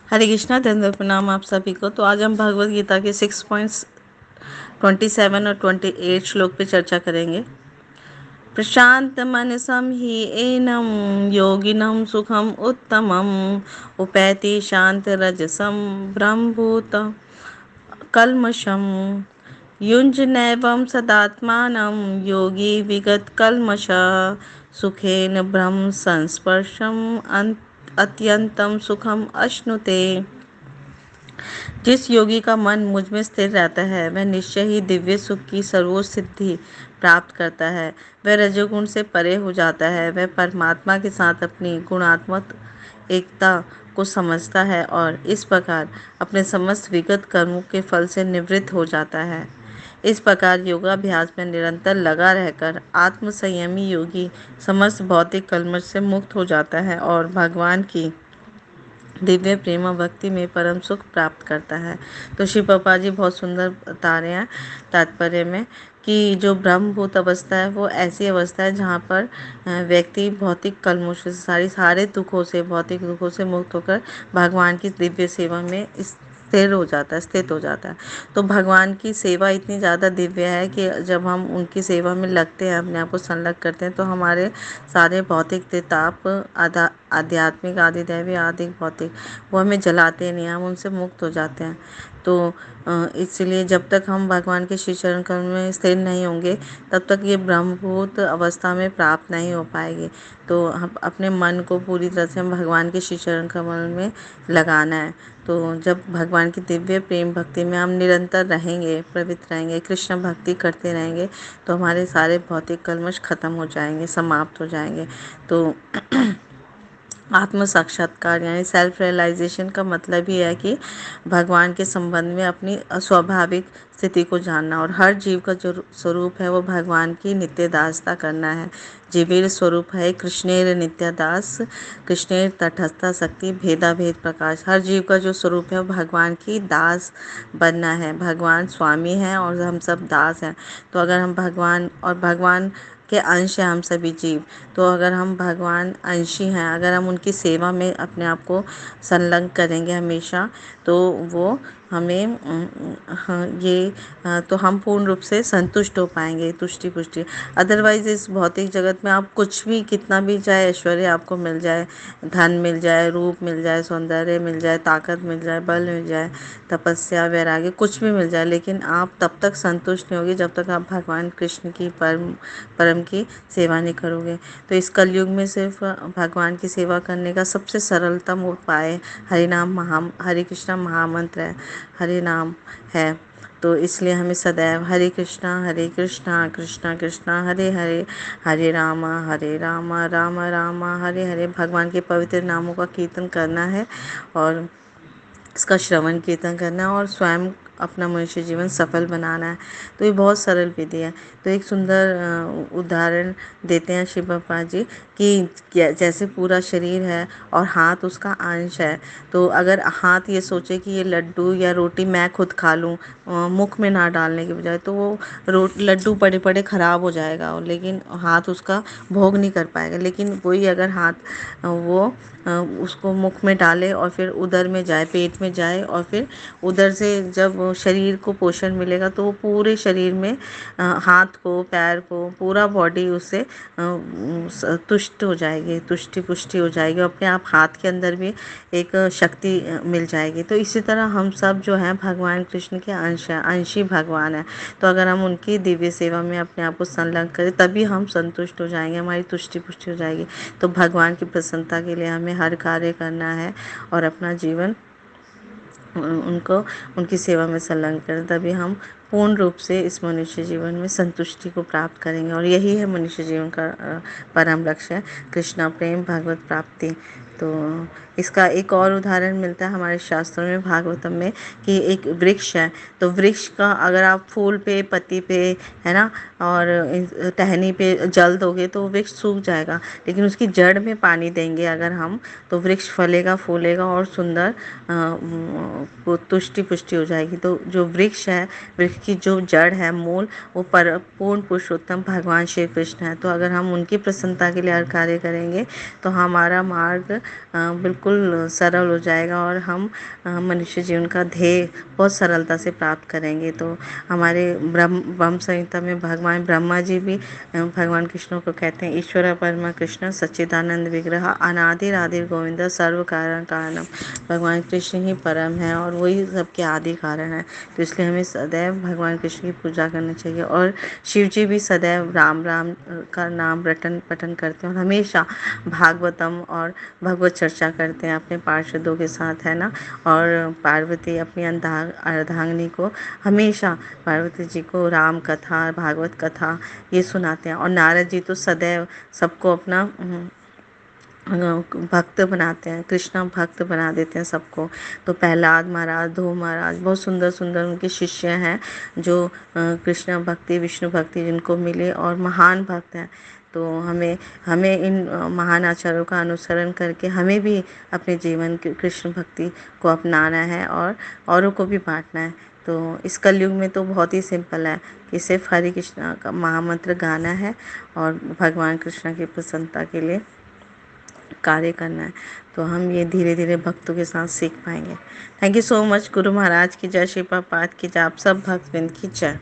हरे कृष्णा धन्यवाद प्रणाम आप सभी को। तो आज हम भगवत गीता के 6.27 और 28 श्लोक पे चर्चा करेंगे। प्रशांत मनसं हि एनं योगिनं सुखम उत्तमम् उपैति शांत रजसं ब्रह्मभूत कल्मषम् युञ्जनैवं सदात्मानं योगी विगत कल्मष सुखेन ब्रह्म संस्पर्शम अत्यंतम सुखम अश्नुते। जिस योगी का मन मुझ में स्थिर रहता है वह निश्चय ही दिव्य सुख की सर्वोच्च सिद्धि प्राप्त करता है। वह रजोगुण से परे हो जाता है। वह परमात्मा के साथ अपनी गुणात्मक एकता को समझता है और इस प्रकार अपने समस्त विगत कर्मों के फल से निवृत्त हो जाता है। इस प्रकार योगाभ्यास में निरंतर लगा रहकर आत्म संयमी योगी समस्त भौतिक कलमश से मुक्त हो जाता है और भगवान की दिव्य प्रेम और भक्ति में परम सुख प्राप्त करता है। तो श्री प्रभुपाद जी बहुत सुंदर बता रहे हैं तात्पर्य में कि जो ब्रह्मभूत अवस्था है वो ऐसी अवस्था है जहाँ पर व्यक्ति भौतिक कलमुश से सारे दुखों से भौतिक दुखों से मुक्त होकर भगवान की दिव्य सेवा में स्थित हो जाता है। तो भगवान की सेवा इतनी ज़्यादा दिव्य है कि जब हम उनकी सेवा में लगते हैं, अपने आप को संलग्न करते हैं, तो हमारे सारे भौतिक ताप आध्यात्मिक आदि दैवी आदि भौतिक वो हमें जलाते नहीं, हम उनसे मुक्त हो जाते हैं। तो इसलिए जब तक हम भगवान के श्री चरण कमल में स्थिर नहीं होंगे तब तक ये ब्रह्मभूत अवस्था में प्राप्त नहीं हो पाएगी। तो हम अपने मन को पूरी तरह से हम भगवान के श्री चरण कमल में लगाना है। तो जब भगवान की दिव्य प्रेम भक्ति में हम निरंतर रहेंगे, प्रवृत्त रहेंगे, कृष्ण भक्ति करते रहेंगे, तो हमारे सारे भौतिक कलमश खत्म हो जाएंगे, समाप्त हो जाएंगे। तो आत्म साक्षात्कार यानी सेल्फ रियलाइजेशन का मतलब ही है कि भगवान के संबंध में अपनी स्वाभाविक स्थिति को जानना और हर जीव का जो स्वरूप है वो भगवान की नित्य दासता करना है। जीवेर स्वरूप है कृष्णेर नित्य दास, कृष्णेर तटस्था शक्ति भेदा भेद प्रकाश। हर जीव का जो स्वरूप है वो भगवान की दास बनना है। भगवान स्वामी हैं और हम सब दास हैं। तो अगर हम भगवान के अंश हैं हम सभी जीव, तो अगर हम भगवान अंशी हैं, अगर हम उनकी सेवा में अपने आप को संलग्न करेंगे हमेशा, तो वो हमें तो हम पूर्ण रूप से संतुष्ट हो पाएंगे, तुष्टि पुष्टि। अदरवाइज इस भौतिक जगत में आप कुछ भी, कितना भी चाहे ऐश्वर्य आपको मिल जाए, धन मिल जाए, रूप मिल जाए, सौंदर्य मिल जाए, ताकत मिल जाए, बल मिल जाए, तपस्या, वैराग्य, कुछ भी मिल जाए, लेकिन आप तब तक संतुष्ट नहीं होगे जब तक आप भगवान कृष्ण की परम की सेवा नहीं करोगे। तो इस कलयुग में सिर्फ भगवान की सेवा करने का सबसे सरलतम उपाय हरे कृष्णा महामंत्र है, हरे नाम है। तो इसलिए हमें सदैव हरे कृष्णा कृष्णा कृष्णा हरे हरे, हरे राम राम राम हरे हरे, भगवान के पवित्र नामों का कीर्तन करना है और इसका श्रवण कीर्तन करना है और स्वयं अपना मनुष्य जीवन सफल बनाना है। तो ये बहुत सरल विधि है। तो एक सुंदर उदाहरण देते हैं शिव बाबा जी कि जैसे पूरा शरीर है और हाथ उसका अंश है। तो अगर हाथ ये सोचे कि ये लड्डू या रोटी मैं खुद खा लूँ, मुख में ना डालने के बजाय, तो वो लड्डू पड़े पड़े ख़राब हो जाएगा, लेकिन हाथ उसका भोग नहीं कर पाएगा। लेकिन वही अगर हाथ वो उसको मुख में डाले और फिर उदर में जाए, पेट में जाए, और फिर उधर से जब शरीर को पोषण मिलेगा तो वो पूरे शरीर में, हाथ को, पैर को, पूरा बॉडी उससे तुष्ट हो जाएगी, तुष्टि पुष्टि हो जाएगी, अपने आप हाथ के अंदर भी एक शक्ति मिल जाएगी। तो इसी तरह हम सब जो हैं भगवान कृष्ण के अंश हैं, अंशी भगवान हैं। तो अगर हम उनकी दिव्य सेवा में अपने आप को संलग्न करें तभी हम संतुष्ट हो जाएंगे, हमारी तुष्टि पुष्टि हो जाएगी। तो भगवान की प्रसन्नता के लिए हमें हर कार्य करना है और अपना जीवन उनकी सेवा में संलग्न करें, तभी हम पूर्ण रूप से इस मनुष्य जीवन में संतुष्टि को प्राप्त करेंगे। और यही है मनुष्य जीवन का परम लक्ष्य, कृष्णा प्रेम, भगवत प्राप्ति। तो इसका एक और उदाहरण मिलता है हमारे शास्त्रों में, भागवतम में, कि एक वृक्ष है। तो वृक्ष का अगर आप फूल पे, पत्ती पे, है ना, और टहनी पे जल दोगे तो वृक्ष सूख जाएगा, लेकिन उसकी जड़ में पानी देंगे अगर हम, तो वृक्ष फलेगा, फूलेगा और सुंदर वो तुष्टि पुष्टि हो जाएगी। तो जो वृक्ष है, वृक्ष की जो जड़ है, मूल, वो पर पूर्ण पुरुषोत्तम भगवान श्री कृष्ण है। तो अगर हम उनकी प्रसन्नता के लिए हर कार्य करेंगे तो हमारा मार्ग बिल्कुल सरल हो जाएगा और हम मनुष्य जीवन का ध्येय बहुत सरलता से प्राप्त करेंगे। तो हमारे ब्रह्म संहिता में भगवान ब्रह्मा जी भी भगवान कृष्ण को कहते हैं, ईश्वर परमा कृष्ण सच्चिदानंद विग्रह अनादिर आदिर गोविंद सर्व कारण कारणम। भगवान कृष्ण ही परम है और वही सबके आदि कारण है। तो इसलिए हमें सदैव भगवान कृष्ण की पूजा करनी चाहिए। और शिव जी भी सदैव राम राम का नाम रटन पठन करते हैं और हमेशा भागवतम और भगवत चर्चा करते हैं अपने पार्षदों के साथ, है ना। और पार्वती अपनी अर्धांगिनी को हमेशा, पार्वती जी को राम कथा, भागवत कथा ये सुनाते हैं। और नारद जी तो सदैव सबको अपना भक्त बनाते हैं, कृष्ण भक्त बना देते हैं सबको। तो प्रहलाद महाराज, ध्रुव महाराज, बहुत सुंदर सुंदर उनके शिष्य हैं जो कृष्ण भक्ति, विष्णु भक्ति जिनको मिले और महान भक्त हैं। तो हमें हमें इन महान आचार्यों का अनुसरण करके हमें भी अपने जीवन की कृष्ण भक्ति को अपनाना है और औरों को भी बांटना है। तो इस कलयुग में तो बहुत ही सिंपल है कि सिर्फ हरे कृष्णा का महामंत्र गाना है और भगवान कृष्ण की प्रसन्नता के लिए कार्य करना है। तो हम ये धीरे धीरे भक्तों के साथ सीख पाएंगे। Thank you so much. Guru Maharaj की जय, श्री प्रभुपाद की जय, आप सब भक्तवृंद की जय।